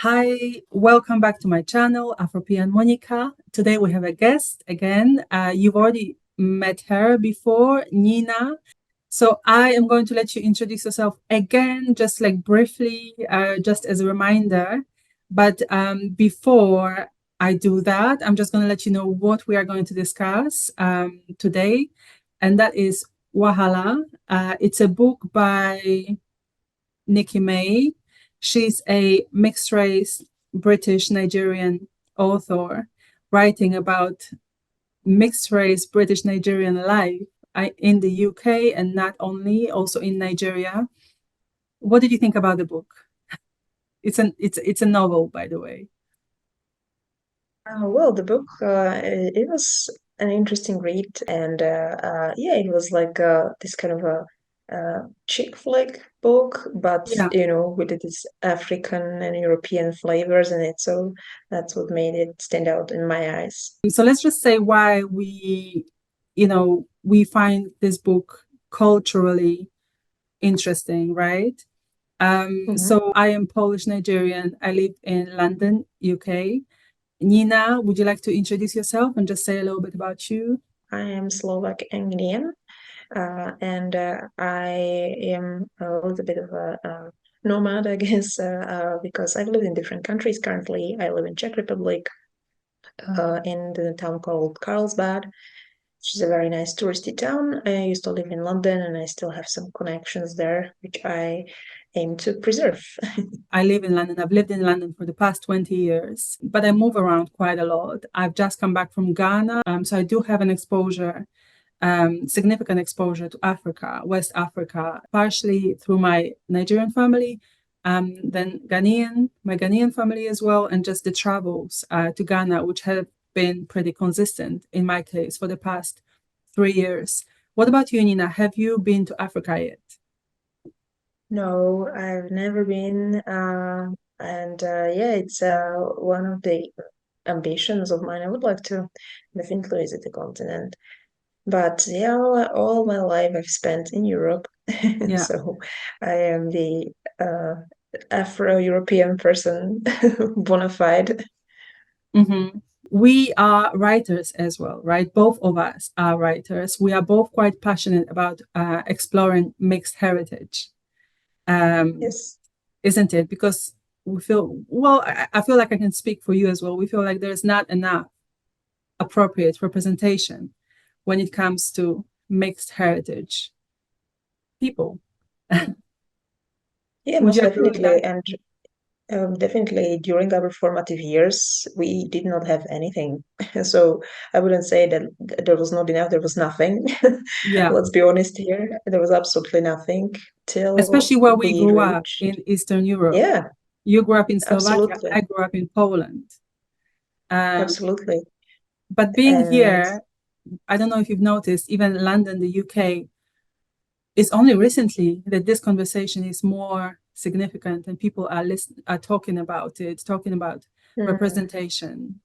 Hi, welcome back to my channel, Afropean Monika. Today we have a guest again. You've already met her before, Nina. So I am going to let you introduce yourself again, just like briefly, just as a reminder. But before I do that, I'm just going to let you know what we are going to discuss today. And that is Wahala. It's a book by Nikki May. She's a mixed race British Nigerian author writing about mixed race British Nigerian life in the UK and not only, also in Nigeria. What did you think about the book? It's a novel, by the way. Well, the book it was an interesting read, and yeah, it was like this kind of a chick flick book, but Yeah. with this African and European flavors in it. So that's what made it stand out in my eyes. So let's just say why we find this book culturally interesting, right? Hmm. So I am Polish Nigerian. I live in London, UK. Nina, would you like to introduce yourself and just say a little bit about you? I am Slovak Anglian, and I am a little bit of a nomad, I guess, because I've lived in different countries. Currently, I live in Czech Republic, in the town called Carlsbad, which is a very nice touristy town. I used to live in London and I still have some connections there, which I aim to preserve. I live in London. I've lived in London for the past 20 years, but I move around quite a lot. I've just come back from Ghana, so I do have an exposure, significant exposure to Africa, West Africa, partially through my Nigerian family, then my Ghanaian family as well, and just the travels to Ghana, which have been pretty consistent in my case for the past 3 years. What about you, Nina? Have you been to Africa yet? No, I've never been. And yeah, it's one of the ambitions of mine. I would like to definitely visit the continent. But yeah, all my life I've spent in Europe. Yeah. So I am the Afro-European person, bona fide. Mhm. We are writers as well, right? Both of us are writers. We are both quite passionate about exploring mixed heritage, um, Yes. isn't it? Because we feel, well, I feel like I can speak for you as well. We feel like there's not enough appropriate representation when it comes to mixed heritage people. Yeah, Would most you agree with that? definitely. And definitely during our formative years, we did not have anything. So I wouldn't say that there was not enough, there was nothing. Yeah, Let's be honest here. There was absolutely nothing till especially where we we grew up reached. in Eastern Europe. Yeah, You grew up in Slovakia, absolutely. I grew up in Poland. Um, Absolutely. but being And here, I don't know if you've noticed, even London, the UK, it's only recently that this conversation is more significant and people are talking about it, talking about mm, representation,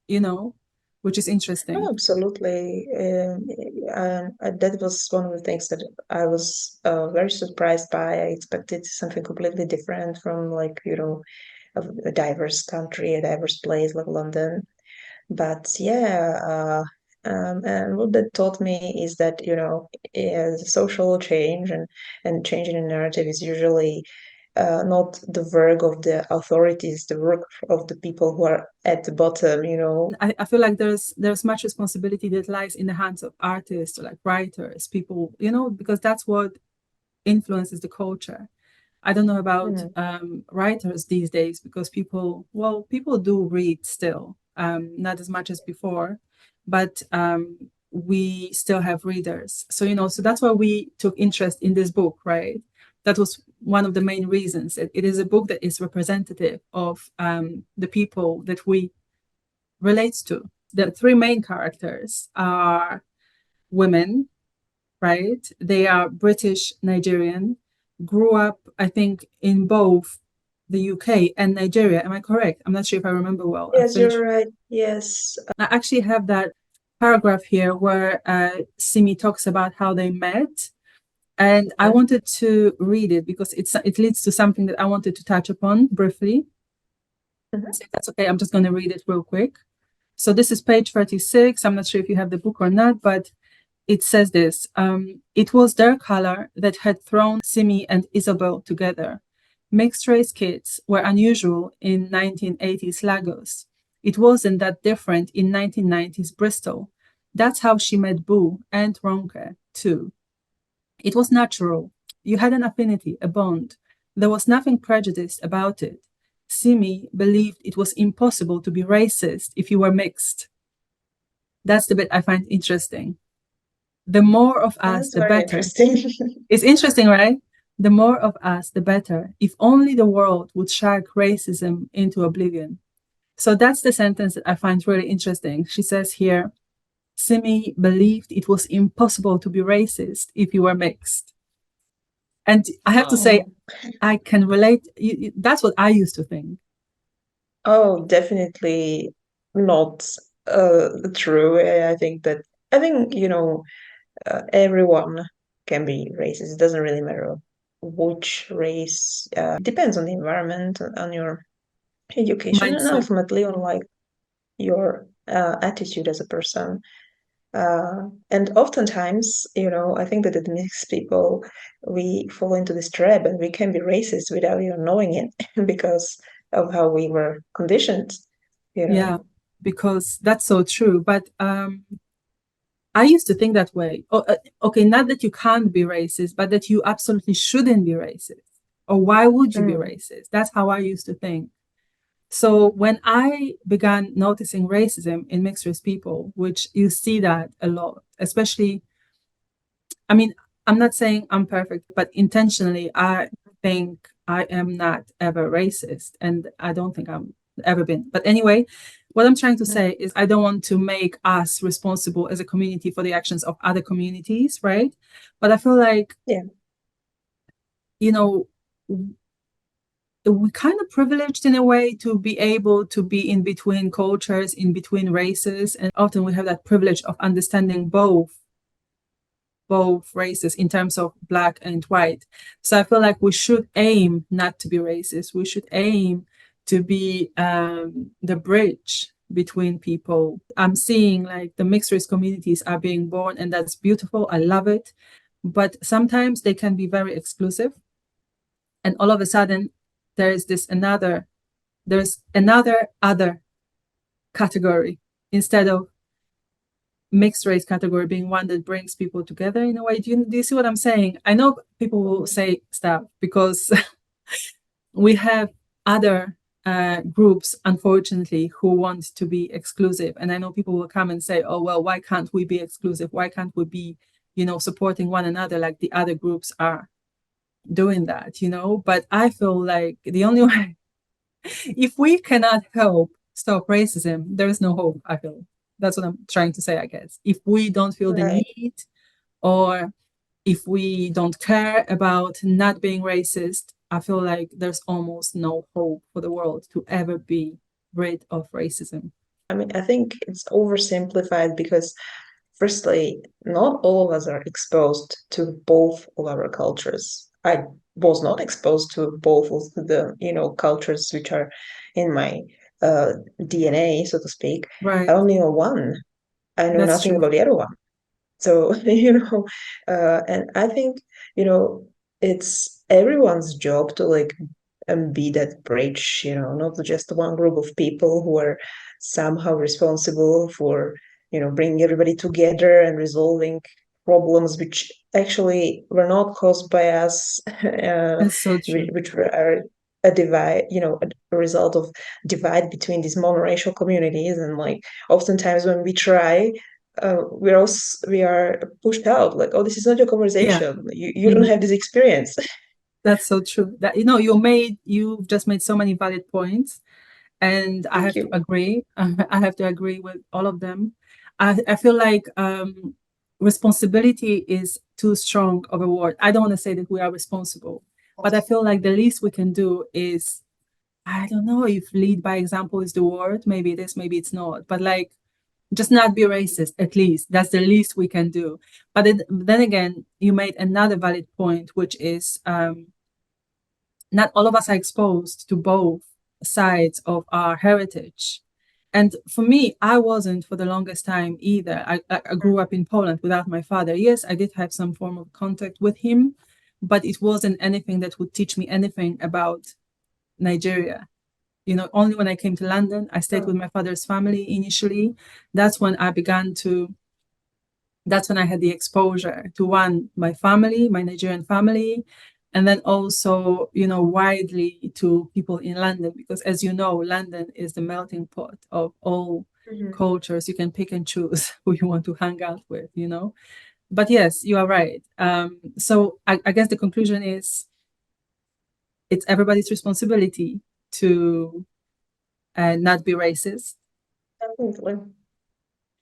which is no, interesting. absolutely. That was one of the things that I was very surprised by. I expected something completely different from, like, a diverse country, a diverse place like London. But yeah, and what that taught me is that, social change and changing the narrative is usually not the work of the authorities, the work of the people who are at the bottom. I feel like there's much responsibility that lies in the hands of artists or like writers, people, because that's what influences the culture. I don't know about Mm, writers these days because people do read still, not as much as before, but we still have readers. So that's why we took interest in this book, right? That was one of the main reasons. It is a book that is representative of the people that we relate to. The three main characters are women, right? They are British Nigerian, grew up, I think, in both the UK and Nigeria. Am I correct? I'm not sure if I remember well. I yes, finished. you're right. Yes. I actually have that paragraph here where Simi talks about how they met. And I Mhm. wanted to read it because it leads to something that I wanted to touch upon briefly. Mhm. So if that's okay, I'm just going to read it real quick. So this is page 36. I'm not sure if you have the book or not, but it says this. It was their color that had thrown Simi and Isabel together. Mixed race kids were unusual in 1980s Lagos. It wasn't that different in 1990s Bristol. That's how she met Boo and Ronke, too. It was natural. You had an affinity, a bond. There was nothing prejudiced about it. Simi believed it was impossible to be racist if you were mixed. That's the bit I find interesting. The more of us, That's the very better. interesting. It's interesting, right? The more of us, the better. If only the world would shark racism into oblivion. So that's the sentence that I find really interesting. She says here, Simi believed it was impossible to be racist if you were mixed. And I have to say, Oh, I can relate. That's what I used to think. oh, definitely not true. I think, everyone can be racist. It doesn't really matter which race. Depends on the environment, on your education, and Mindset. ultimately on like your attitude as a person. And oftentimes, I think that it makes people, we fall into this trap and we can be racist without even knowing it because of how we were conditioned, you know. Yeah, because that's so true. But I used to think that way. Okay, not that you can't be racist, but that you absolutely shouldn't be racist. Or why would you be Mm, racist? That's how I used to think. So when I began noticing racism in mixed race people, which you see that a lot, especially, I mean, I'm not saying I'm perfect, but intentionally, I think I am not ever racist. And I don't think I'm ever been. But anyway, what I'm trying to mm, say is I don't want to make us responsible as a community for the actions of other communities, right? But I feel like, yeah, you know, we kind of privileged in a way to be able to be in between cultures, in between races. And often we have that privilege of understanding both races in terms of black and white. So I feel like we should aim not to be racist. We should aim to be the bridge between people. I'm seeing like the mixed race communities are being born, and that's beautiful. I love it. But sometimes they can be very exclusive. And all of a sudden, there's this there's another other category instead of mixed race category being one that brings people together in a way. Do you see what I'm saying? I know people will say stuff because we have other groups, unfortunately, who want to be exclusive. And I know people will come and say, oh, well, why can't we be exclusive? Why can't we be, supporting one another like the other groups are doing that? But I feel like the only way, if we cannot help stop racism, there is no hope, I feel. That's what I'm trying to say, I guess. If we don't feel the right. need, or if we don't care about not being racist, I feel like there's almost no hope for the world to ever be rid of racism. I mean, I think it's oversimplified because, firstly, not all of us are exposed to both of our cultures. I was not exposed to both of the, cultures which are in my uh, DNA, so to speak. I Right. only know one. I know That's nothing true. about the other one. So, and I think, you know, it's everyone's job to like be that bridge, not just one group of people who are somehow responsible for, bringing everybody together and resolving problems which actually were not caused by us, That's so true. which are a divide, a result of divide between these monoracial communities. And like oftentimes when we try, we are pushed out like, oh, this is not your Yeah. conversation, you don't Mhm. have this experience. That's so true. That you've just made so many valid points, and I Thank have to you. agree. I have to agree with all of them. I feel like responsibility is too strong of a word. I don't want to say that we are responsible, but I feel like the least we can do is, I don't know if lead by example is the word. Maybe it is, maybe it's not. But like, just not be racist. At least that's the least we can do. But then again, you made another valid point, which is not all of us are exposed to both. sides of our heritage. And for me, I wasn't for the longest time either. I grew up in Poland without my father. Yes, I did have some form of contact with him, but it wasn't anything that would teach me anything about Nigeria. Only when I came to London, I stayed with Oh. my father's family initially. That's when I began to, that's when I had the exposure to one, my family, my Nigerian family, and then also, widely to people in London, because as you know, London is the melting pot of all Mhm. cultures. You can pick and choose who you want to hang out with. But yes, you are right. So I guess the conclusion is it's everybody's responsibility to not be racist. Definitely.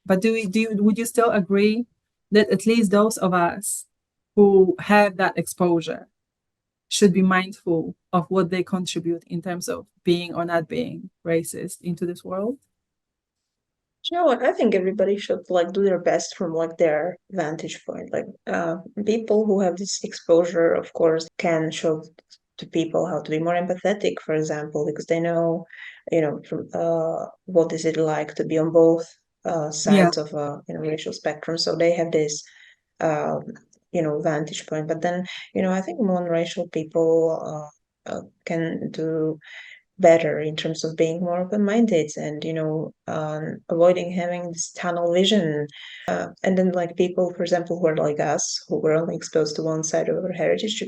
But would you still agree that at least those of us who have that exposure should be mindful of what they contribute in terms of being or not being racist into this world? You know what? I think everybody should like do their best from like their vantage point. Like people who have this exposure, of course, can show to people how to be more empathetic, for example, because they know, from what is it like to be on both Yeah, sides of a racial spectrum. So they have this uh, vantage point. But then, I think non-racial people can do better in terms of being more open-minded and avoiding having this tunnel vision, and then like people, for example, who are like us, who were only exposed to one side of our heritage,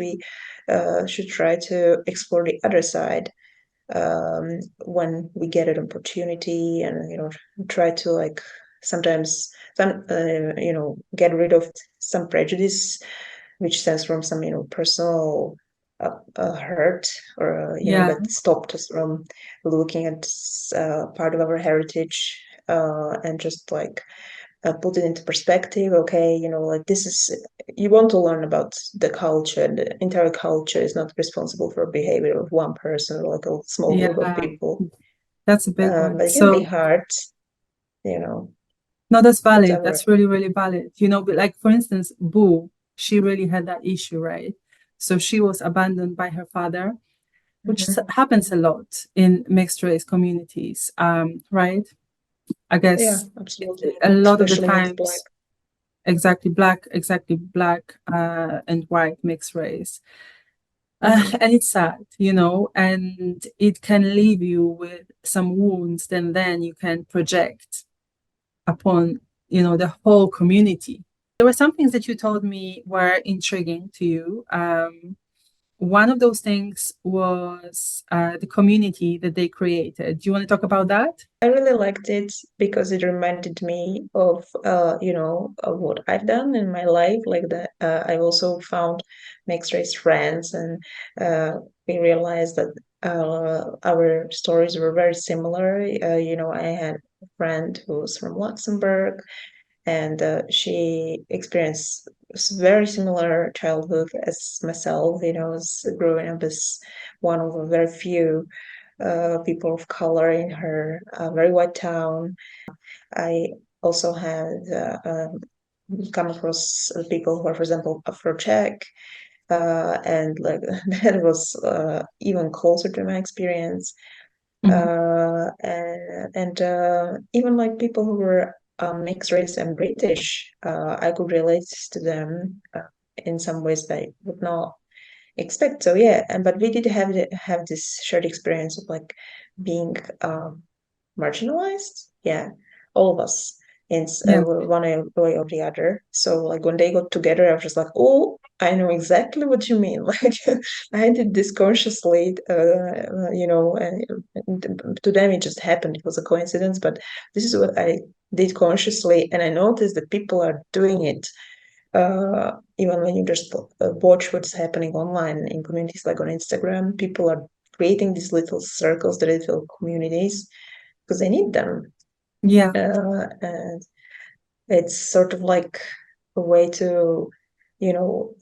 should try to explore the other side when we get an opportunity, and try to like sometimes get rid of some prejudice which stems from some personal hurt, or yeah, that stopped us from looking at part of our heritage, and just like put it into perspective. Okay, like this is, you want to learn about the culture. The entire culture is not responsible for behavior of one person or like a small group of yeah. people. That's a big one. But it can be So hard, you know no, that's valid. whatever. That's really, really valid. But like for instance, Boo, she really had that issue, right? So she was abandoned by her father, which Mhm. happens a lot in mixed race communities, right? I Yeah, guess absolutely, a lot of the especially mixed black. times, exactly black and white mixed race. Mhm. And it's sad, and it can leave you with some wounds, then you can project upon, the whole community. There were some things that you told me were intriguing to you. One of those things was the community that they created. Do you want to talk about that? I really liked it because it reminded me of what I've done in my life. Like that, I also found mixed race friends, and we realized that our stories were very similar. I had a friend who was from Luxembourg, and she experienced very similar childhood as myself. Was growing up as one of a very few people of color in her very white town. I also had come across people who are, for example, Afro-Czech, and like that was even closer to my experience. Mhm. And even like people who were mixed race and British, I could relate to them in some ways that I would not expect. So yeah, and but we did have this shared experience of like being marginalized. Yeah, all of us in Yeah, one way or the other. So like when they got together, I was just like, oh, I know exactly what you mean. Like I did this consciously, and to them it just happened. It was a coincidence, but this is what I did consciously, and I noticed that people are doing it even when you just watch what's happening online in communities like on Instagram. People are creating these little circles, the little communities, because they need them. yeah, And it's sort of like a way to, you know,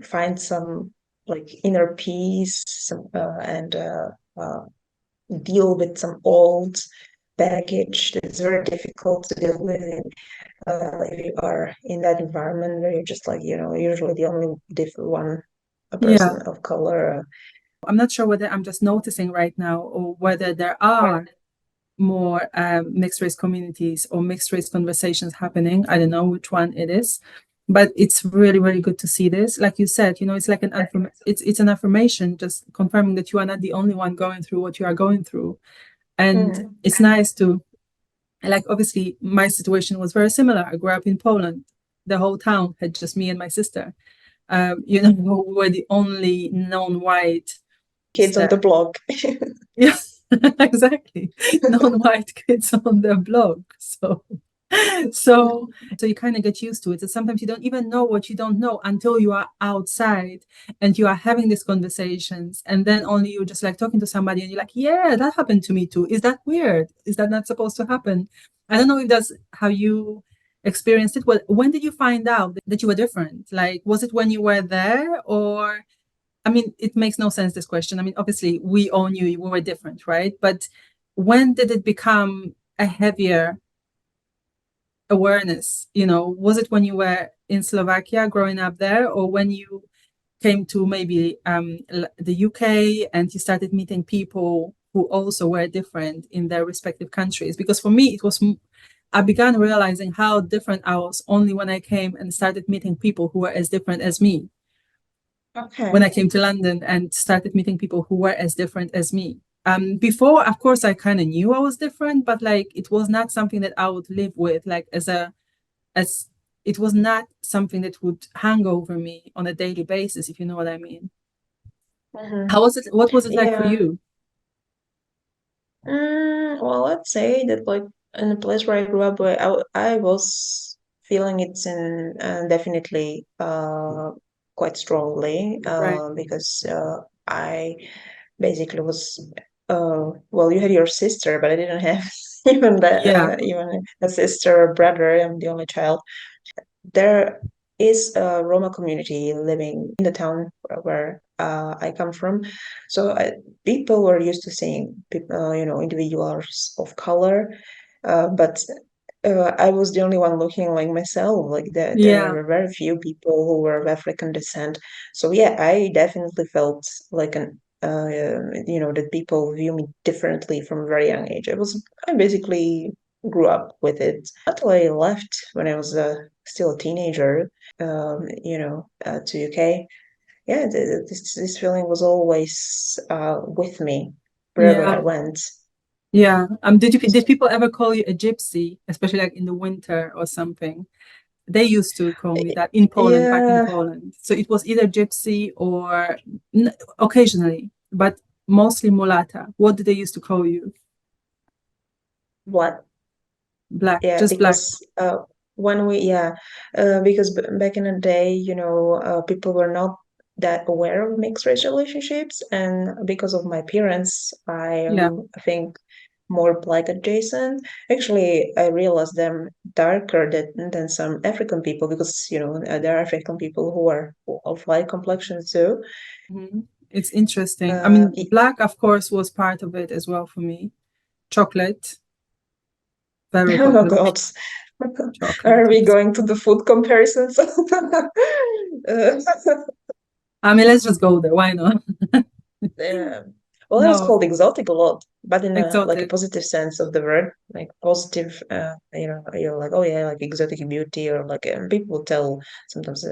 find some like inner peace, and uh, deal with some old baggage that's very difficult to deal with if you are in that environment where you're just like, usually the only different one, a yeah. person of color. I'm not sure whether I'm just noticing right now or whether there are more mixed race communities or mixed race conversations happening. I don't know which one it is, but it's really, really good to see this. Like you said, it's like it's an affirmation, just confirming that you are not the only one going through what you are going through. And Mm. it's nice to, like, obviously my situation was very similar. I grew up in Poland. The whole town had just me and my sister. We were the only non-white. Kids on the block. Yeah, exactly. Non-white kids on their blog. So you kind of get used to it. And sometimes you don't even know what you don't know until you are outside and you are having these conversations. And then only you're just like talking to somebody and you're like, yeah, that happened to me too. Is that weird? Is that not supposed to happen? I don't know if that's how you experienced it. Well, when did you find out that you were different? Like, was it when you were there or I mean, it makes no sense, this question. I mean, obviously, we all knew we were different, right? But when did it become a heavier awareness? Was it when you were in Slovakia growing up there, or when you came to maybe the UK and you started meeting people who also were different in their respective countries? Because for me, I began realizing how different I was only when I came and started meeting people who were as different as me when Okay. I came to London and started meeting people who were as different as me. Before, of course, I kind of knew I was different, but like it was not something that I would live with, like as it was not something that would hang over me on a daily basis, if you know what I mean. Hmm. How was it? What was it like for Yeah. you? Well, let's say that like in the place where I grew up, where I was feeling it in definitely quite strongly Right. because I basically was well, you had your sister, but I didn't have Yeah. even a sister or brother. I'm the only child. There is a Roma community living in the town where I come from. So people were used to seeing people, individuals of color, but I was the only one looking like myself. Like there Yeah. were very few people who were of African descent. So yeah, I definitely felt like that people view me differently from a very young age. I basically grew up with it until I left when I was still a teenager, to UK. Yeah, this feeling was always with me wherever I Yeah. went. Yeah. Did people ever call you a gypsy, especially like in the winter or something? They used to call me that in Poland, back in Yeah, Poland. So it was either gypsy or occasionally, but mostly mulata. What did they used to call you? what? Black, Yeah, just black. because when we yeah, because back in the day, people were not that aware of mixed race relationships, and because of my appearance, I Yeah. am, I think, more black adjacent. Actually, I realized them darker than some African people because there are African people who are of light complexion too. Mhm. It's interesting. I Uh, mean, black, of course, was part of it as well for me. Chocolate, very oh popular. God, Chocolate, are we yes. going to the food comparisons? Uh, I mean, let's just go there. Why not? Yeah. Well, I was No, called exotic a lot, but in a like a exotic. positive sense of the word, like positive. You're like, oh yeah, like exotic beauty, or like people tell sometimes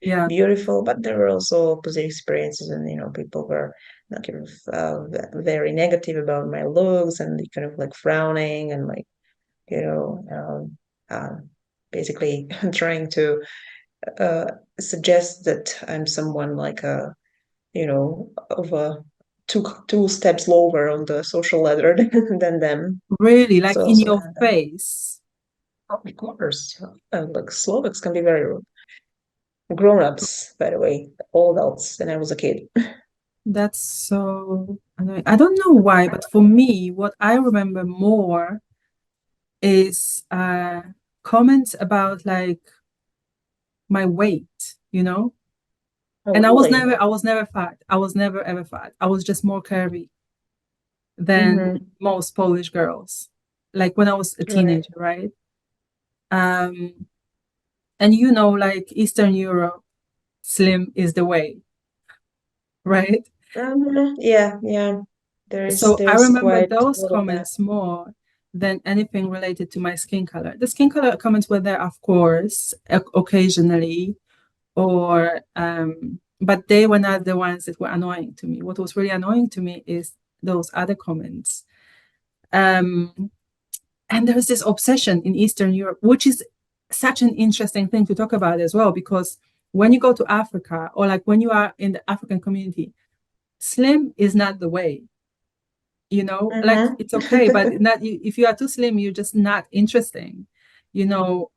Yeah. beautiful, but there were also positive experiences, and people were kind of very negative about my looks, and kind of like frowning, and like you know, basically trying to uh, suggest that I'm someone like a of a two steps lower on the social ladder than them. Really, like So in also your had that. face. Of course, like Slovaks can be very rude. Grown-ups, by the way, all adults. When I was a kid. That's so annoying. I don't know why, but for me, what I remember more is comments about like my weight. Oh, And really? I was never fat. I was never ever fat. I was just more curvy than Mm-hmm. most Polish girls. Like when I was a Right. teenager, right? Um, and like Eastern Europe, slim is the way, right? Yeah, yeah. So I There's remember quite a those lot of that. comments more than anything related to my skin color. The skin color comments were there, of course, occasionally, or but they were not the ones that were annoying to me. What was really annoying to me is those other comments. Um, and there's this obsession in Eastern Europe, which is such an interesting thing to talk about as well, because when you go to Africa or like when you are in the African community, slim is not the way. Like Mm-hmm. it's okay, but not if you are too slim, you're just not interesting. You know,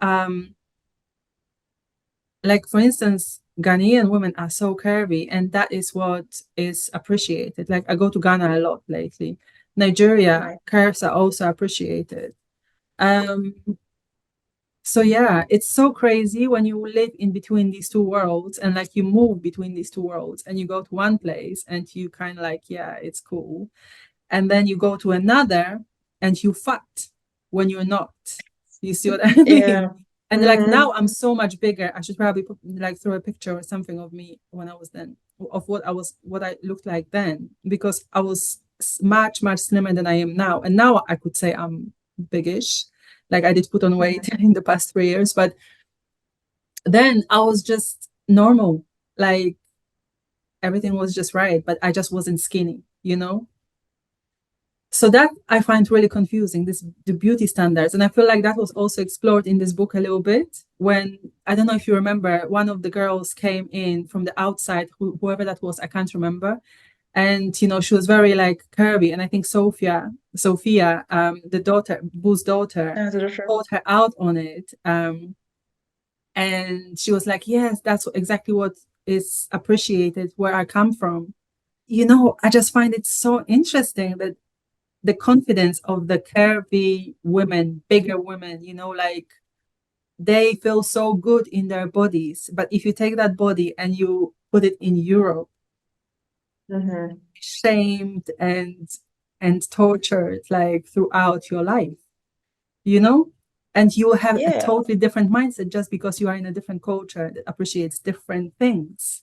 like for instance, Ghanaian women are so curvy, and that is what is appreciated. Like I go to Ghana a lot lately. Nigeria, Right. curves are also appreciated. Um, so yeah, it's so crazy when you live in between these two worlds and like you move between these two worlds and you go to one place and you kind of like, yeah, it's cool. And then you go to another and you fight when you're not. You see what I Yeah. mean? And like Mm-hmm. now I'm so much bigger. I should probably like throw a picture or something of me when I was then, of what I looked like then, because I was much, much slimmer than I am now. And now I could say I'm biggish. Like I did put on weight in the past 3 years, but then I was just normal. Like everything was just right, but I just wasn't skinny. So that I find really confusing, this the beauty standards. And I feel like that was also explored in this book a little bit when I don't know if you remember, one of the girls came in from the outside, whoever that was, I can't remember. And she was very like curvy. And I think Sophia, the daughter, Boo's daughter, Sure. called her out on it. And she was like, yes, that's exactly what is appreciated where I come from. I just find it so interesting that the confidence of the curvy women, bigger women, like they feel so good in their bodies. But if you take that body and you put it in Europe, Mm-hmm. shamed and tortured like throughout your life, you know? And you will have a Yeah. totally different mindset just because you are in a different culture that appreciates different things.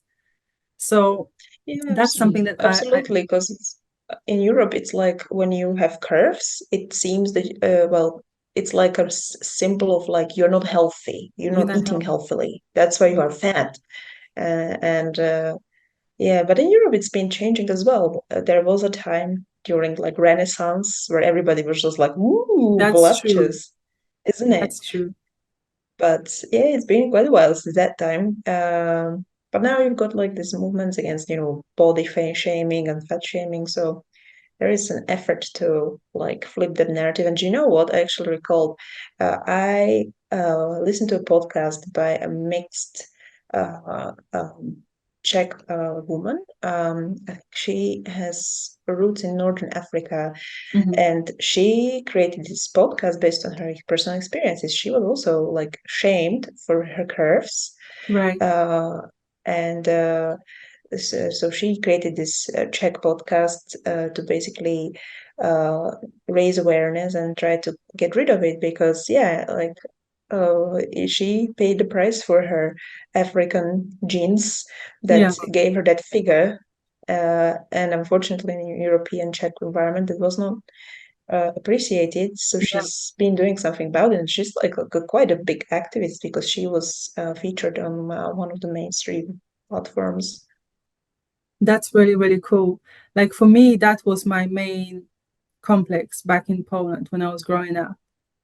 So Yeah, that's something that I absolutely. Because it's in Europe, it's like when you have curves, it seems that well, it's like a symbol of like you're not healthy, you're you're not not eating help. healthily. That's why you are fat. And yeah, but in Europe, it's been changing as well. There was a time during like Renaissance where everybody was just like, "Ooh, That's true. voluptuous," isn't it? That's true. But yeah, it's been quite a while since that time. But now you've got like these movements against, body shaming and fat shaming. So there is an effort to like flip that narrative. And do you know what? I actually recalled I listened to a podcast by a mixed Czech woman. I think she has roots in Northern Africa, Mhm. and she created this podcast based on her personal experiences. She was also like shamed for her curves, Right. uh, and so she created this Czech podcast to basically uh, raise awareness and try to get rid of it because yeah, like she paid the price for her African genes Yeah. that gave her that figure. And unfortunately, in the European Czech environment, it was not appreciated. So Yeah. she's been doing something about it. And she's like quite a big activist because she was featured on one of the mainstream platforms. That's really, really cool. Like for me, that was my main complex back in Poland when I was growing up.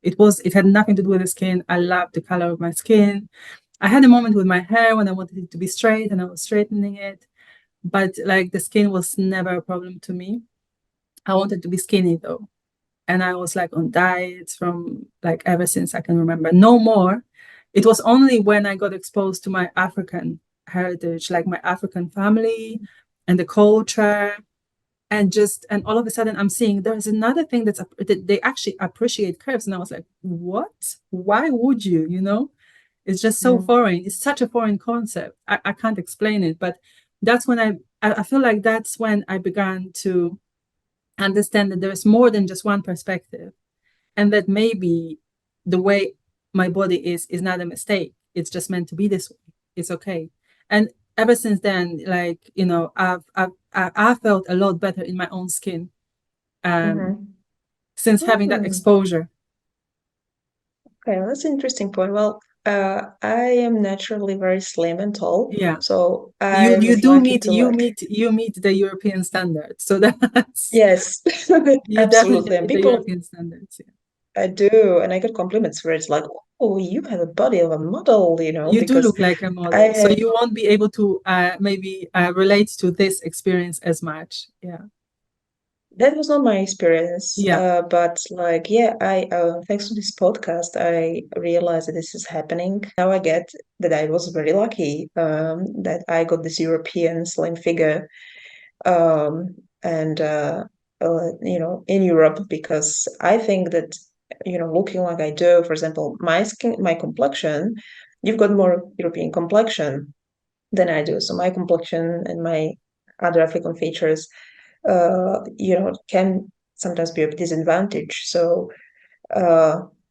It had nothing to do with the skin. I loved the color of my skin. I had a moment with my hair when I wanted it to be straight and I was straightening it. But like the skin was never a problem to me. I wanted to be skinny though. And I was like on diets from like ever since I can remember. No more. It was only when I got exposed to my African heritage, like my African family and the culture, and all of a sudden I'm seeing there's another thing that they actually appreciate curves, and I was like, what? Why would you? It's just so Mm. foreign. It's such a foreign concept. I can't explain it, but that's when I feel like that's when I began to understand that there's more than just one perspective, and that maybe the way my body is not a mistake. It's just meant to be this way. It's okay. And ever since then, like, I felt a lot better in my own skin, um, Mm-hmm. since having that Hmm. exposure. Okay, well, that's an interesting point. Well, I am naturally very slim and tall, Yeah. so You I you was do lucky meet to you like, meet you meet the European standards. So that's yes, you definitely absolutely. And meet the people, European standards. Yeah. I do, and I get compliments where it's like, oh, you have a body of a model, You do because look like a I model, so have. you won't be able to maybe relate to this experience as much. Yeah. That was not my experience, Yeah. but like, yeah, I thanks to this podcast, I realized that this is happening. Now I get that I was very lucky, that I got this European slim figure, and in Europe, because I think that looking like I do, for example, my skin, my complexion, you've got more European complexion than I do, so my complexion and my other African features can sometimes be a disadvantage. So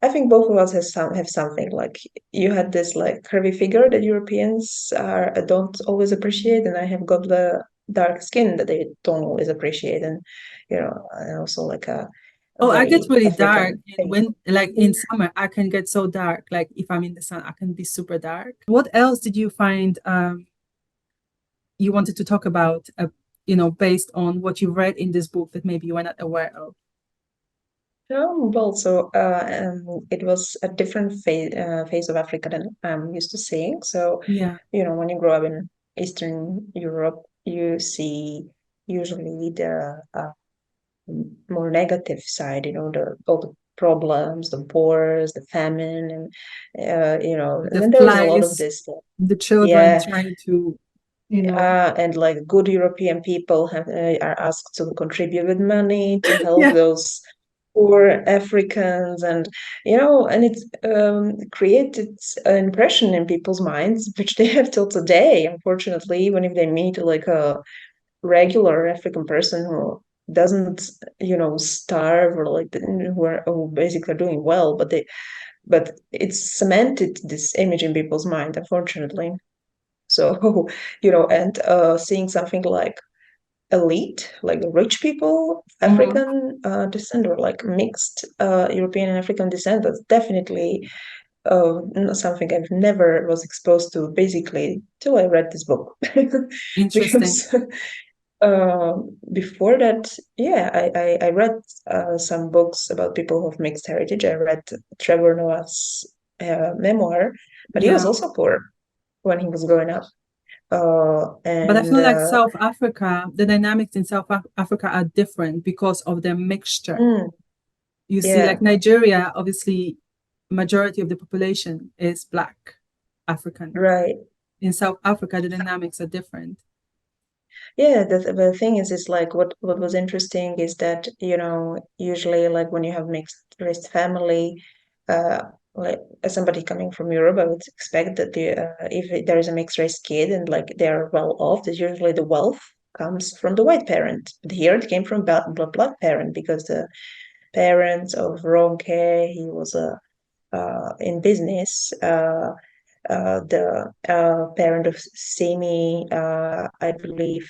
I think both of us have something. Like you had this like curvy figure that Europeans don't always appreciate, and I have got the dark skin that they don't always appreciate, and also like a Oh, I get very really dark African in thing. like in summer. I can get so dark. Like if I'm in the sun, I can be super dark. What else did you find you wanted to talk about? Based on what you read in this book that maybe you were not aware of. Well, so it was a different phase of Africa than I'm used to seeing. So, Yeah, when you grow up in Eastern Europe, you see usually the more negative side, all the problems, the wars, the famine, and the then there was a lot of flies, this, like, the children yeah, trying to, you know, and like good European people are asked to contribute with money to help yeah. those poor Africans, and it created an impression in people's minds, which they have till today. Unfortunately, even if they meet like a regular African person who doesn't, starve, or like who basically are doing well, but it's cemented this image in people's mind, unfortunately. So, and seeing something like elite, like rich people, Mhm. African descent, or like mixed European and African descent, that's definitely something I've never was exposed to, basically, till I read this book. Interesting. Because before that, yeah, I read some books about people of mixed heritage. I read Trevor Noah's memoir, but he was Yeah. also poor when he was growing up. But I And feel like South Africa, the dynamics in Africa are different because of their mixture. mm, You see, like yeah, Nigeria, obviously, majority of the population is Black African. right. In South Africa, the dynamics are different. Yeah, the thing is like what was interesting is that, usually like when you have mixed race family, uh, like as somebody coming from Europe, I would expect that if there is a mixed race kid and like they are well off, that usually the wealth comes from the white parent. But here it came from black parent, because the parents of Ronke, he was in business. The parent of Simi, I believe,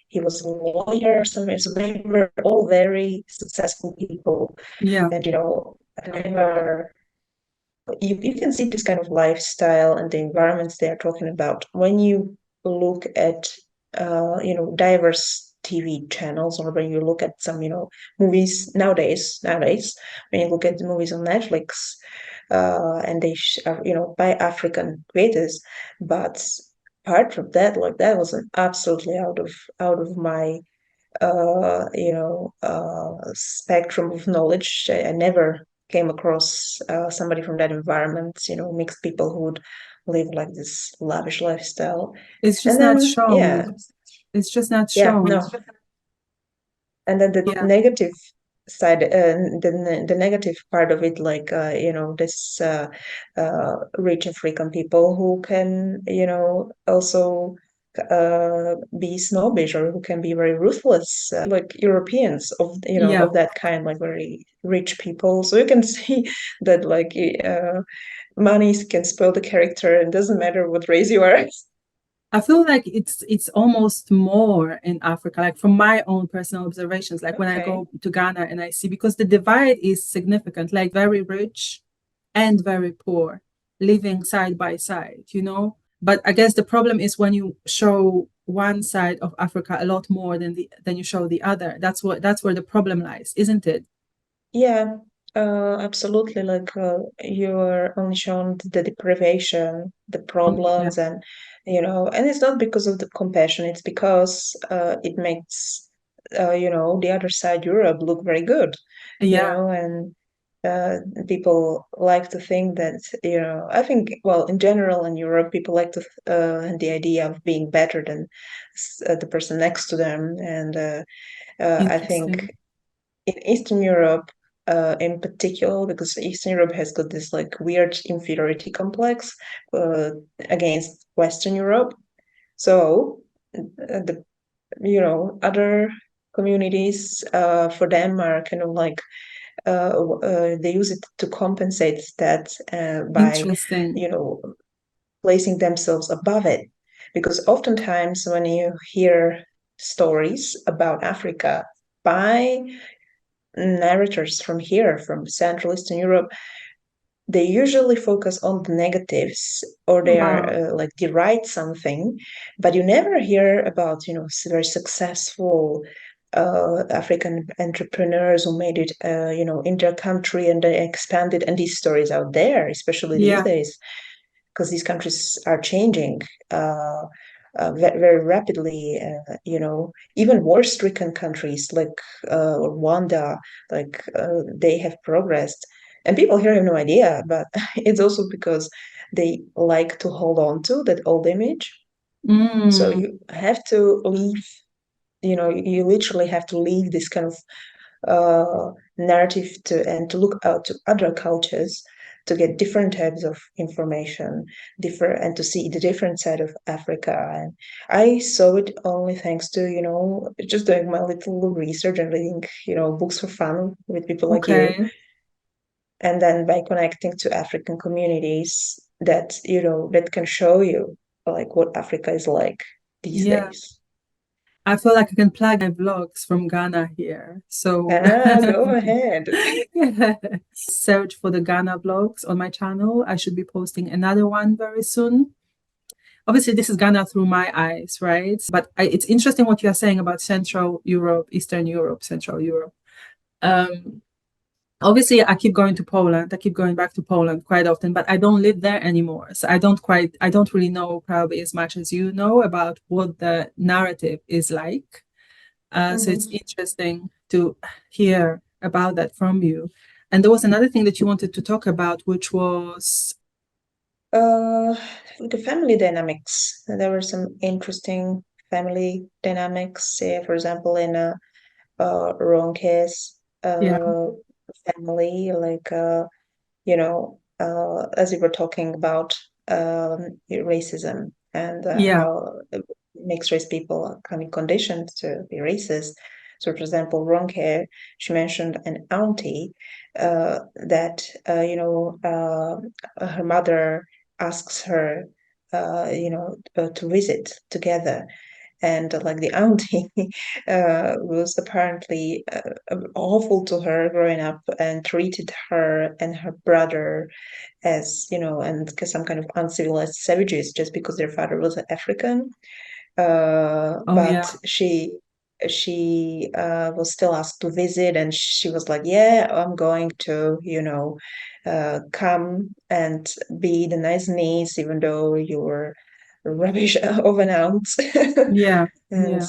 he was a lawyer or something. So they were all very successful people, Yeah, and never you can see this kind of lifestyle and the environments they are talking about when you look at diverse TV channels, or when you look at some movies nowadays when you look at the movies on Netflix, and they are by African creators, but apart from that, like that was an absolutely out of my spectrum of knowledge. I never came across somebody from that environment, mixed people who would live like this lavish lifestyle. it's just And not then, shown. yeah, It's just not yeah, no. shown. And then the Yeah, negative side, the negative part of it, like, this rich African people who can, also be snobbish, or who can be very ruthless, like Europeans yeah. of that kind, like very rich people. So you can see that, like, money can spoil the character, and doesn't matter what race you are. I feel like it's almost more in Africa, like from my own personal observations, like when I Okay. go to Ghana and I see, because the divide is significant, like very rich and very poor living side by side, you know? But I guess the problem is when you show one side of Africa a lot more than you show the other. That's where the problem lies, isn't it? Yeah, absolutely. Like you're only shown the deprivation, the Yeah. problems, and and it's not because of the compassion. It's because it makes the other side, Europe, look very good. Yeah. And uh, people like to think that I think, well, in general in Europe, people like to the idea of being better than the person next to them, and I think Interesting. in Eastern Europe, in particular, because Eastern Europe has got this like weird inferiority complex uh, against Western Europe. So the other communities for them are kind of like they use it to compensate that by Interesting. you know placing themselves above it, because oftentimes when you hear stories about Africa by narrators from here, from Central Eastern Europe, they usually focus on the negatives, or they are Wow. like they write something, but you never hear about very successful African entrepreneurs who made it in their country and they expanded, and these stories out there, especially these Yeah. days, because these countries are changing very rapidly. Even war-stricken countries like Rwanda, like they have progressed, and people here have no idea. But it's also because they like to hold on to that old image. So Mm. you have to leave. You literally have to leave this kind of narrative to look out to other cultures to get different types of information, different, and to see the different side of Africa. And I saw it only thanks to just doing my little research and reading books for fun with people like you, Okay. and then by connecting to African communities that that can show you like what Africa is like these Yeah. days. I feel like I can plug my vlogs from Ghana here. So Go ahead. yeah. Search for the Ghana vlogs on my channel. I should be posting another one very soon. Obviously, this is Ghana through my eyes, right? But it's interesting what you're saying about Central Europe, Eastern Europe, Central Europe. Um, Obviously, I keep going to Poland. I keep going back to Poland quite often, but I don't live there anymore. So I don't really know probably as much as you know about what the narrative is like. So it's Mhm. interesting to hear about that from you. And there was another thing that you wanted to talk about, which was, Uh, the family dynamics. There were some interesting family dynamics. For example, in Ronke's yeah, family, like as we were talking about racism and yeah, how mixed race people are kind of conditioned to be racist. So, for example, Ronke, she mentioned an auntie that her mother asks her, to visit together, and like the auntie was apparently awful to her growing up and treated her and her brother as and some kind of uncivilized savages just because their father was African. oh But yeah, she was still asked to visit, and she was like, "Yeah, I'm going to, come and be the nice niece, even though you're rubbish of an aunt." yeah, And yeah,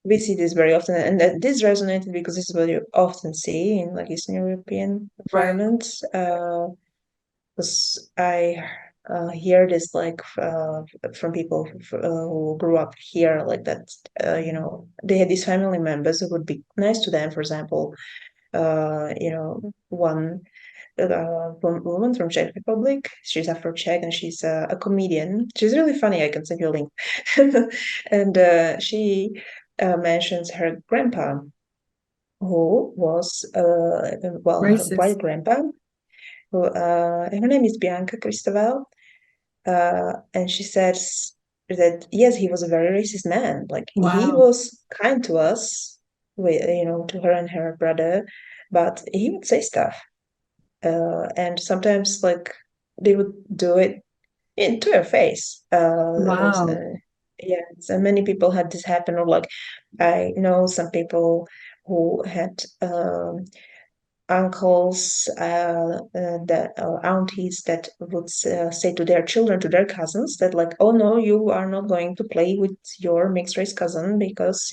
we see this very often, and this resonated because this is what you often see in like Eastern European right, environments. Because I hear this like from people who grew up here, like that. They had these family members who would be nice to them. For example, one woman from Czech Republic. She's Afro-Czech and she's a comedian. She's really funny. I can send you a link. And she mentions her grandpa, who was her racist. white grandpa. Who her name is Bianca Cristoval, and she says that yes, he was a very racist man. Like he Wow. was kind to us, with to her and her brother, but he would say stuff, and sometimes like they would do it into your face. Wow. Yeah, so many people had this happen, or like I know some people who had uncles, that or aunties that would say to their children, to their cousins, that like, oh no, you are not going to play with your mixed race cousin because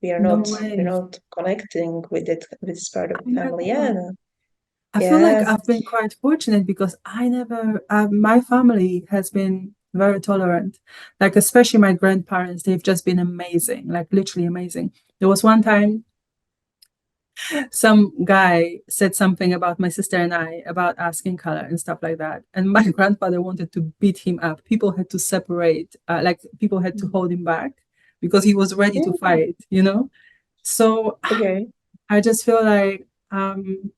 we are No not we're way. not connecting with it with this part of Oh the my family. Yeah, God. I feel like yes. I've been quite fortunate because my family has been very tolerant. Like, especially my grandparents, they've just been amazing, like literally amazing. There was one time some guy said something about my sister and I about our skin color and stuff like that. And my grandfather wanted to beat him up. People had to separate, like, people had to hold him back because he was ready to Mm, fight, you know? So okay. I just feel like, I'm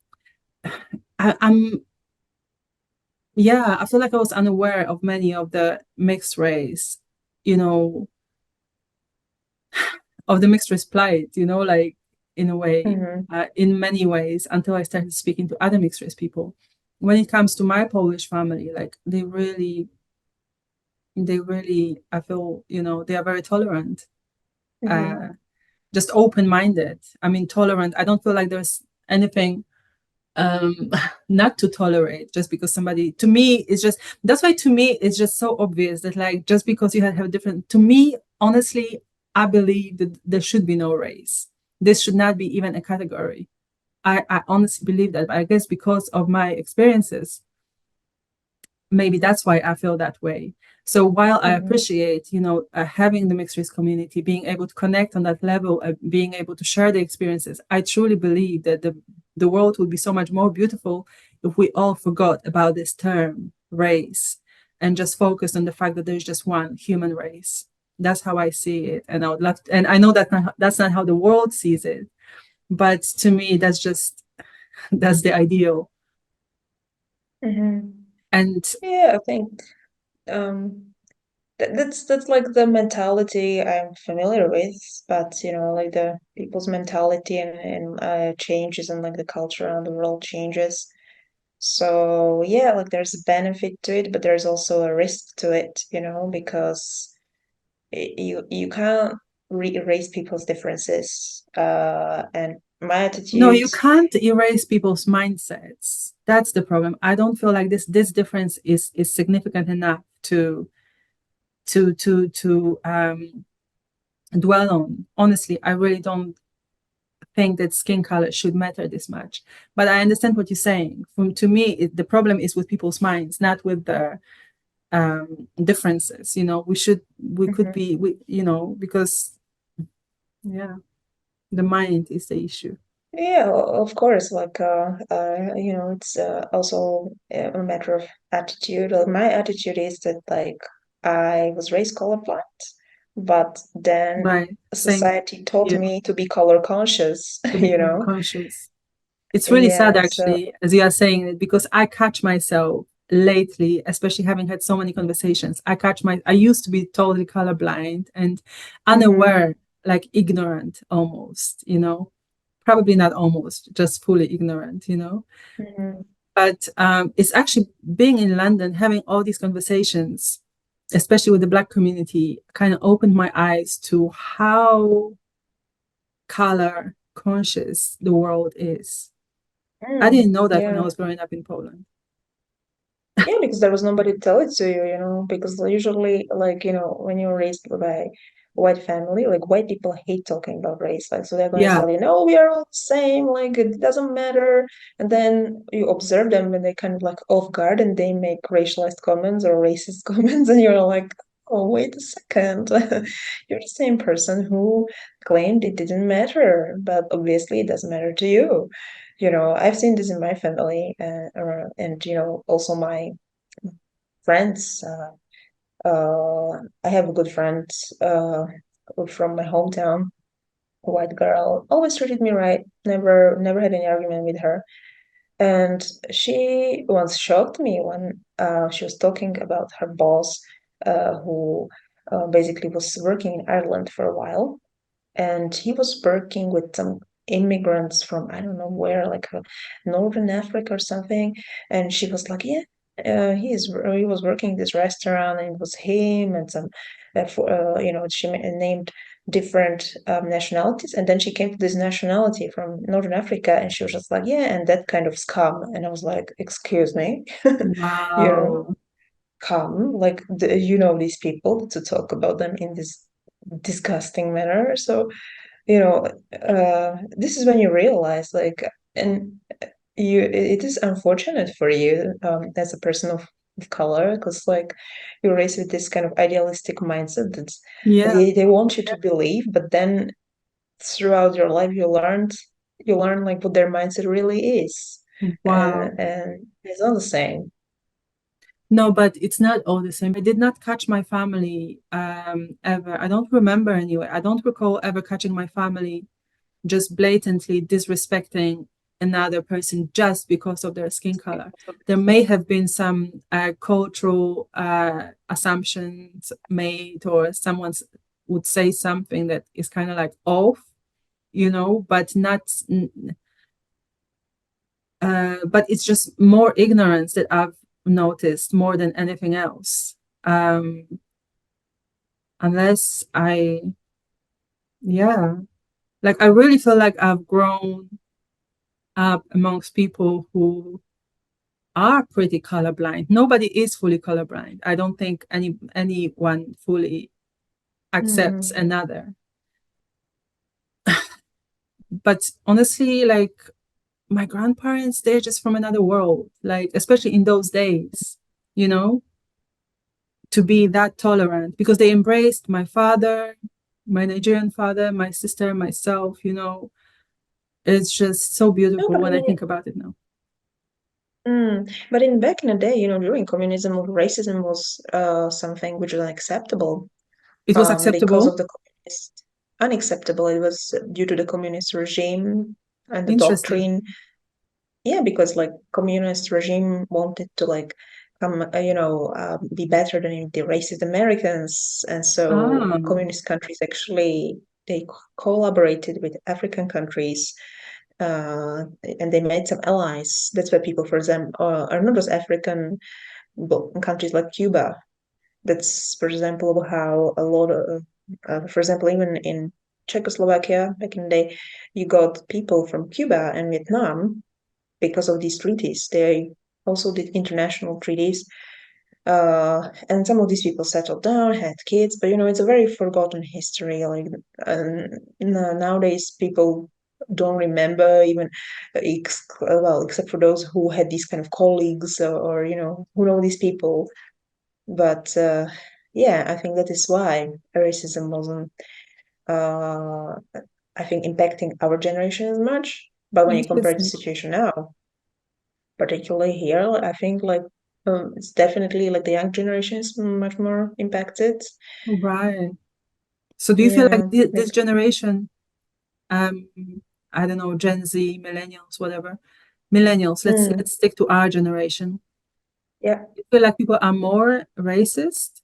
yeah, I feel like I was unaware of many of the mixed race, you know, of the mixed race plight, like in a way, Hmm. in many ways, until I started speaking to other mixed race people. When it comes to my Polish family, like they really, I feel, they are very tolerant, Hmm. uh, just open minded. I mean, tolerant. I don't feel like there's anything um not to tolerate just because somebody, to me, it's just, that's why to me it's just so obvious that, like, just because you have a different, to me, honestly, I believe that there should be no race. This should not be even a category. I honestly believe that, but I guess because of my experiences, maybe that's why I feel that way. So while I Hmm. appreciate, having the mixed race community, being able to connect on that level, being able to share the experiences, I truly believe that the world would be so much more beautiful if we all forgot about this term race and just focused on the fact that there's just one human race. That's how I see it, and I would love to, and I know that that's not how the world sees it, but to me, that's just that's the ideal. Hmm. And Yeah, I think um that's like the mentality I'm familiar with, but like the people's mentality and changes, and like the culture around the world changes. So yeah, like there's a benefit to it, but there's also a risk to it, because you can't erase people's differences. And my no, attitude. you can't erase people's mindsets. That's the problem. I don't feel like this difference is significant enough to dwell on. Honestly, I really don't think that skin color should matter this much. But I understand what you're saying. From to me, the problem is with people's minds, not with the differences. We could Mhm. be, because yeah, the mind is the issue. Yeah, of course. Like, it's also a matter of attitude. My attitude is that, like, I was raised colorblind, but then Right. Same society taught here. me to be color conscious, To be color conscious. It's really sad, Yeah, so. actually, as you are saying it, because I catch myself lately, especially having had so many conversations. I used to be totally colorblind and Mhm. unaware, like ignorant almost, probably not almost, just fully ignorant. Mhm. But it's actually being in London, having all these conversations, especially with the Black community, kind of opened my eyes to how color conscious the world is. I didn't know that when I Yeah. was growing up in Poland. Yeah, because there was nobody to tell it to you, because usually, like, when you're raised by a white family, like white people hate talking about race. Like, so they're going to Yeah, tell you, no, we are all the same, like it doesn't matter. And then you observe them when they kind of like off guard and they make racialized comments or racist comments, and you're like, oh, wait a second. You're the same person who claimed it didn't matter, but obviously it doesn't matter to you. I've seen this in my family, and also my friends. I have a good friend uh, from my hometown, a white girl, always treated me right. Never had any argument with her. And she once shocked me when she was talking about her boss, who basically was working in Ireland for a while, and he was working with some immigrants from I don't know where, like Northern Africa or something. And she was like, "Yeah, he was working in this restaurant, and it was him and some, she named different nationalities, and then she came to this nationality from Northern Africa, and she was just like, yeah, and that kind of scum." And I was like, "Excuse me, you know, Wow. come, like these people to talk about them in this disgusting manner." So this is when you realize, like, and it is unfortunate for you, as a person of color, because like you're raised with this kind of idealistic mindset that Yeah. they want you to believe, but then throughout your life you learn like what their mindset really is, Wow. and it's not the same. No, but it's not all the same. I did not catch my family ever. I don't remember anyway. I don't recall ever catching my family just blatantly disrespecting another person just because of their skin color. There may have been some cultural assumptions made, or someone would say something that is kind of like off, but not. But it's just more ignorance that I've noticed more than anything else. Um, unless yeah, like I really feel like I've grown up amongst people who are pretty colorblind. Nobody is fully colorblind. I don't think anyone fully accepts Mm. another. But honestly, like my grandparents, they're just from another world. Like especially in those days, you know, to be that tolerant because they embraced my father, my Nigerian father, my sister, myself. It's just so No, beautiful but when I think about it now. but in back in the day, during communism, racism was something which was unacceptable, It was because acceptable. of the communist unacceptable. It was due to the communist regime and the Interesting. doctrine. Yeah, because like communist regime wanted to like come, be better than the racist Americans, and so Ah, communist countries actually they collaborated with African countries, and they made some allies. That's why people, for example, are not just African, but countries like Cuba. That's, for example, how a lot of, for example, even in Czechoslovakia back in the day, you got people from Cuba and Vietnam because of these treaties. They also did international treaties. And some of these people settled down, had kids, but it's a very forgotten history. Like, nowadays, people don't remember even, well, except for those who had these kind of colleagues, or who know these people. But yeah, I think that is why racism wasn't, uh, I think, impacting our generation as much. But when you compare the interesting. situation now, particularly here, I think like, it's definitely like the young generation is much more impacted. Right. So do you feel like Yeah, this generation, um, I don't know, Gen Z, millennials, whatever, millennials, mm, let's stick to our generation. yeah. You feel like people are more racist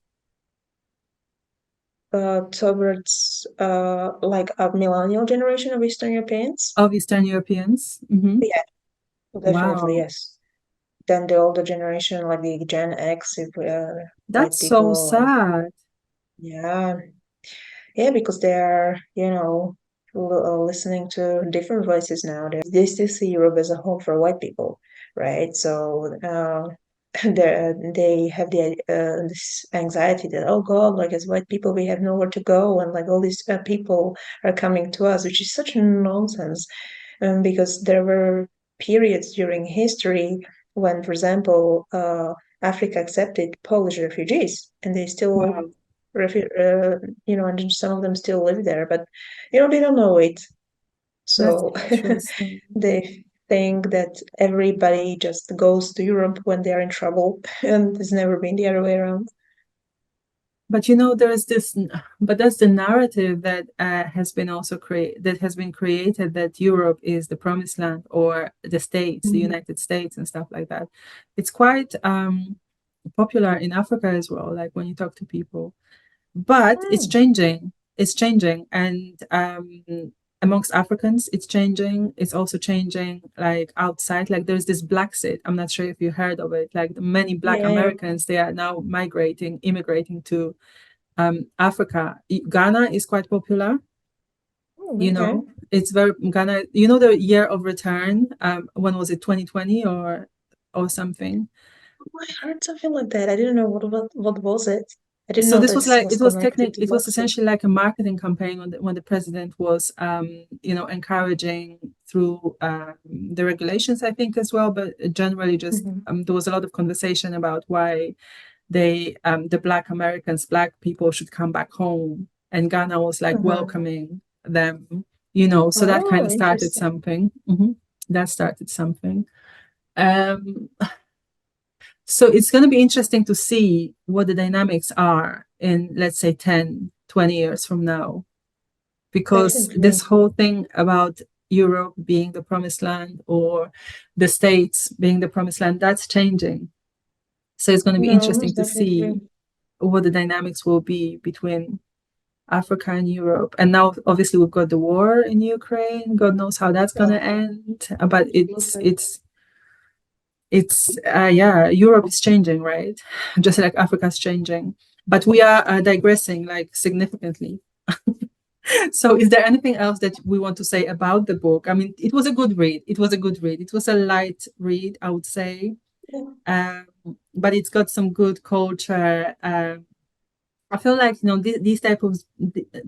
Towards like a millennial generation of Eastern Europeans. of Eastern Europeans? Yeah, definitely Wow. yes. Then the older generation, like the Gen X, if, white That's so people, and sad. yeah, yeah, because they are, listening to different voices now. They still see Europe as a home for white people, right? So they have this anxiety that, oh God, like as white people we have nowhere to go, and like all these people are coming to us, which is such nonsense. Because there were periods during history when, for example, Africa accepted Polish refugees, and they still Wow. and some of them still live there, but they don't know it. That's So interesting. they think that everybody just goes to Europe when they are in trouble, and it's never been the other way around. But there's this, but that's the narrative that has been also that has been created, that Europe is the promised land, or the States, the Mhm. United States, and stuff like that. It's quite popular in Africa as well. Like when you talk to people, but it's Hmm. changing. It's changing, and amongst Africans, it's changing. It's also changing like outside. Like there's this Black I'm not sure if you heard of it. Like many Black Yeah, yeah. Americans, they are now immigrating to Africa. Ghana is quite popular. Oh, You okay. know, it's very Ghana. You know, the year of return. When was it? 2020 or something? Oh, I heard something like that. I didn't know what was it. I didn't So know this was this like was connected to it was Black. essentially like a marketing campaign when the president was encouraging through the regulations, I think, as well, but generally just Mhm. there was a lot of conversation about why the Black Americans, Black people should come back home, and Ghana was like Mhm. welcoming them, you know. So that kind Oh, of started interesting. something. That started something. Um, so it's going to be interesting to see what the dynamics are in, let's say, 10, 20 years from now, because this Definitely. whole thing about Europe being the promised land or the States being the promised land, that's changing. So it's going to be No, interesting most to see definitely. what the dynamics will be between Africa and Europe. And now, obviously, we've got the war in Ukraine. God knows how that's going to Oh, end. But absolutely. yeah, Europe is changing, right? Just like Africa's changing. But we are digressing like significantly. So, is there anything else that we want to say about the book? I mean, it was a good read. It was a good read. It was a light read, I would say. Yeah. Um, but it's got some good culture. I feel like these type of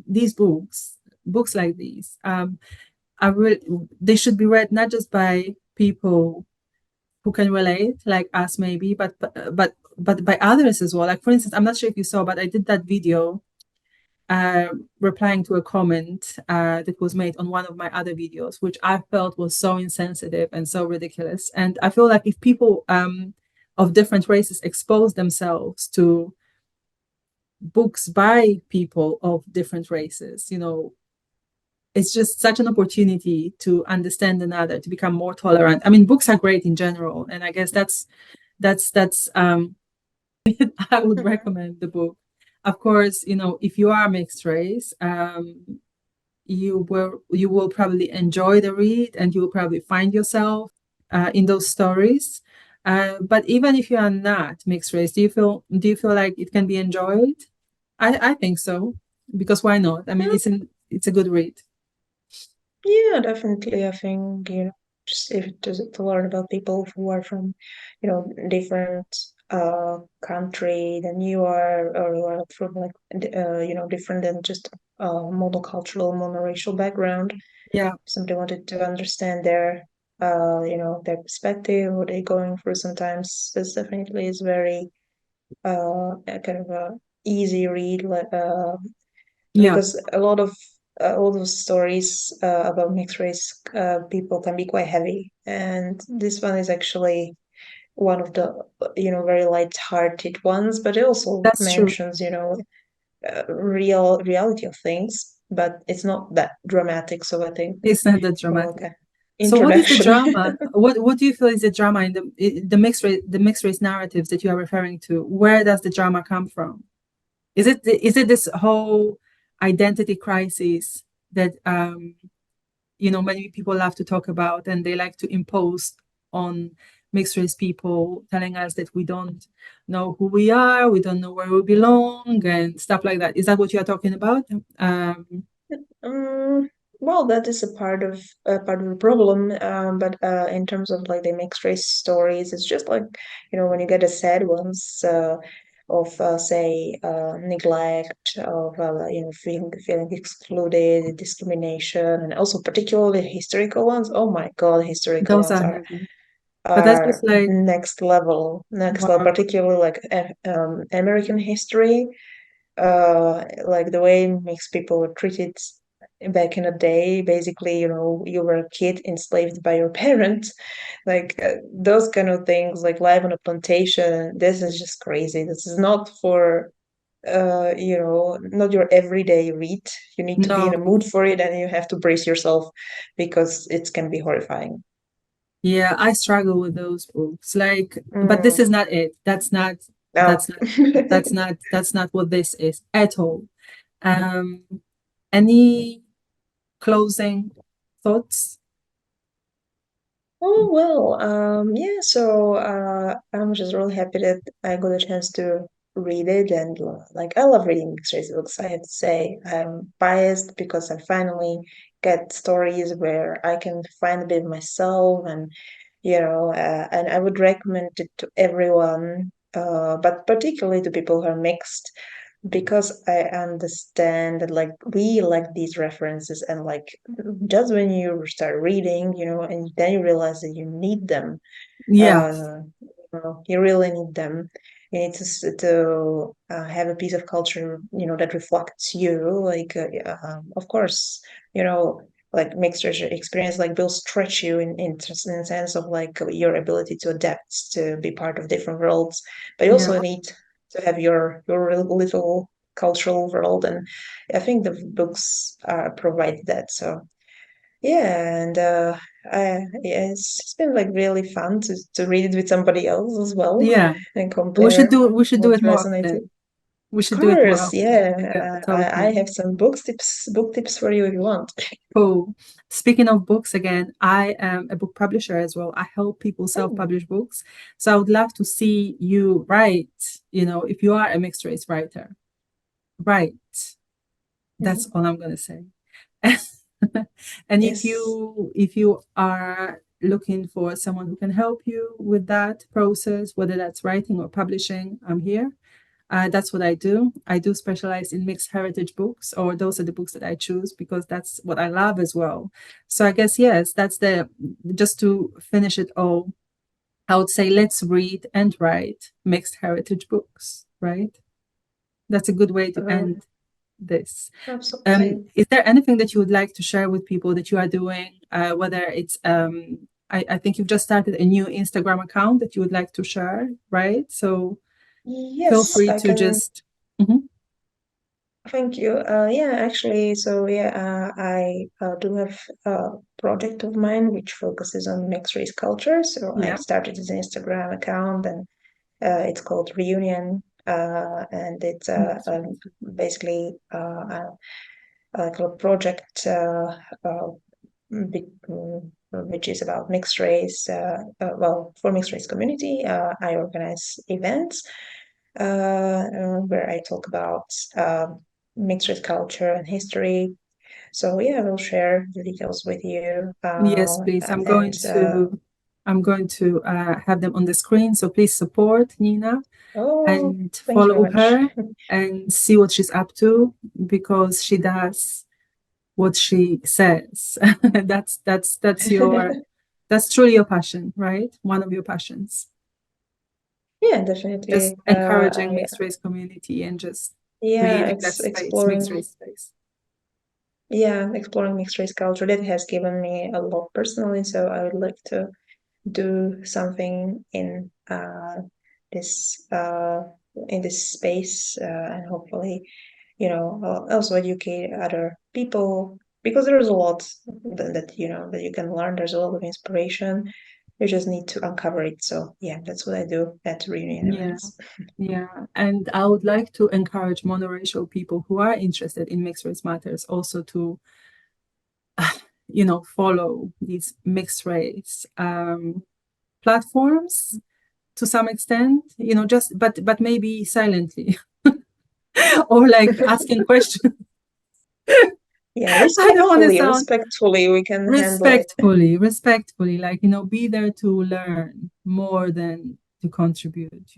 these books like these, are really they should be read not just by people who can relate, like us maybe, but by others as well. Like for instance, I'm not sure if you saw, but I did that video replying to a comment that was made on one of my other videos, which I felt was so insensitive and so ridiculous. And I feel like if people of different races expose themselves to books by people of different races, it's just such an opportunity to understand another, to become more tolerant. I mean, books are great in general, and I guess that's I would Mhm. recommend the book. Of course, if you are mixed race, you will probably enjoy the read, and you will probably find yourself in those stories. But even if you are not mixed race, do you feel like it can be enjoyed? I think so, because why not? I mean, Yeah, it's a good read. yeah, definitely. I think, just if to learn about people who are from, different country than you are, or who are from like different than just monocultural, monoracial background. Yeah, Somebody wanted to understand their perspective, what they're going through sometimes. This definitely is very a kind of a easy read, yeah, because a lot of all those stories about mixed race people can be quite heavy, and this one is actually one of the very light-hearted ones, but it also that's true. mentions real reality of things, but it's not that dramatic. So I think It's not that it's more dramatic. like an So, what is the introduction. drama? What do you feel is the drama in the mixed race narratives that you are referring to? Where does the drama come from? Is it this whole identity crisis that many people love to talk about, and they like to impose on mixed race people, telling us that we don't know who we are, we don't know where we belong, and stuff like that. Is that what you are talking about? Um, well, that is a part of the problem. But in terms of like the mixed race stories, it's just like when you get the sad ones of say neglect, of feeling excluded, discrimination, and also particularly historical ones. Oh my God, historical Those ones are are heavy, but that's just are like, next level, wow, particularly like American history, like the way mixed people were treated back in the day. Basically, you were a kid enslaved by your parents, like those kind of things, like live on a plantation. This is just crazy. This is not for not your everyday read. You need to be in a no. mood for it, and you have to brace yourself because it can be horrifying. Yeah, I struggle with those books. Like, but this Mm, is not it. That's not. No. That's not that's not what this is at all. Um, any closing thoughts? Oh well, yeah. So I'm just really happy that I got a chance to read it, and like I love reading mixed race books. I have to say I'm biased because I finally get stories where I can find a bit of myself, and and I would recommend it to everyone, but particularly to people who are mixed, because I understand that like we like these references, and like just when you start reading, and then you realize that you need them. Yeah, You really need them. You need to have a piece of culture, that reflects you. Like, of course, you know, like mixed experience, like will stretch you in the sense of like your ability to adapt, to be part of different worlds. But you also yeah, need to have your little cultural world, and I think the books provide that. So yeah, and yeah, it's been like really fun to read it with somebody else as well yeah. and We should compare do we should do what it more resonated. often. We Of should do it more course, often. yeah. Yeah, I totally. have some book tips for you if you want. Cool. Speaking of books again, I am a book publisher as well. I help people Oh, self-publish books. So I would love to see you write, if you are a mixed race writer, write. That's mhm. all I'm gonna say. And if Yes. you are looking for someone who can help you with that process, whether that's writing or publishing, I'm here. That's what I do. I do specialize in mixed heritage books, or those are the books that I choose because that's what I love as well. So I guess, yes, just to finish it all, I would say let's read and write mixed heritage books, right? That's a good way to uh, end this. Absolutely. Is there anything that you would like to share with people that you are doing? Whether it's, I think you've just started a new Instagram account that you would like to share, right? So feel Yes, free I to can. just. Mhm. Thank you. Yeah, actually, so yeah, I do have a project of mine which focuses on mixed race culture. So I Yeah. started this Instagram account, and it's called Reunion, and it's basically like a project which is about mixed race. Well, for mixed race community, I organize events where I talk about mixed race culture and history. So yeah, I will share the details with you. Yes, please. I'm And going to have them on the screen. So please support Nina oh, and thank you very follow much. her and see what she's up to because she does what she says. That's truly your passion, right? One of your passions. Yeah, Just definitely. encouraging mixed race community and just Yeah, creating that space, mixed exploring. race space. Yeah, exploring mixed race culture that has given me a lot personally. So I would like to do something this uh, in this space, and hopefully, also educate other people, because there's a lot that you can learn. There's a lot of inspiration. You just need to uncover it. So yeah, that's what I do at reunion Yeah. events. Yeah, and I would like to encourage monoracial people who are interested in mixed race matters also to, follow these mixed race platforms to some extent, just but maybe silently or like asking questions. Yeah, I don't want to respectfully, sound respectfully, we can handle it. respectfully, like, be there to learn more than to contribute.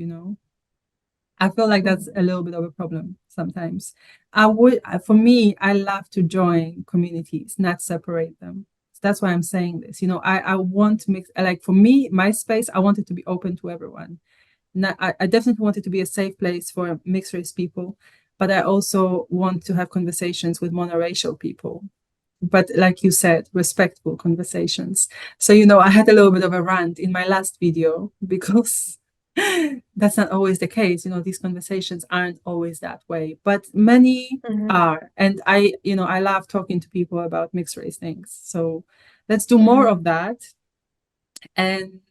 I feel like that's a little bit of a problem sometimes. For me, I love to join communities, not separate them. That's why I'm saying this. I want to mix, like for me, my space, I want it to be open to everyone. Not, I definitely want it to be a safe place for mixed race people, but I also want to have conversations with monoracial people, but like you said, respectful conversations. So, I had a little bit of a rant in my last video because that's not always the case. These conversations aren't always that way, but many Hmm. are. And I love talking to people about mixed race things. So let's do more Hmm. of that. And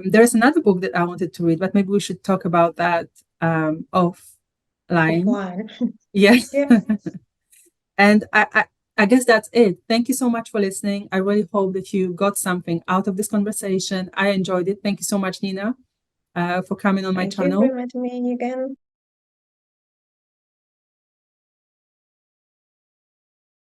there's another book that I wanted to read, but maybe we should talk about that offline. Offline. Yes. Yeah. And I guess that's it. Thank you so much for listening. I really hope that you got something out of this conversation. I enjoyed it. Thank you so much, Nina, for coming on my Thank you channel. for inviting me again.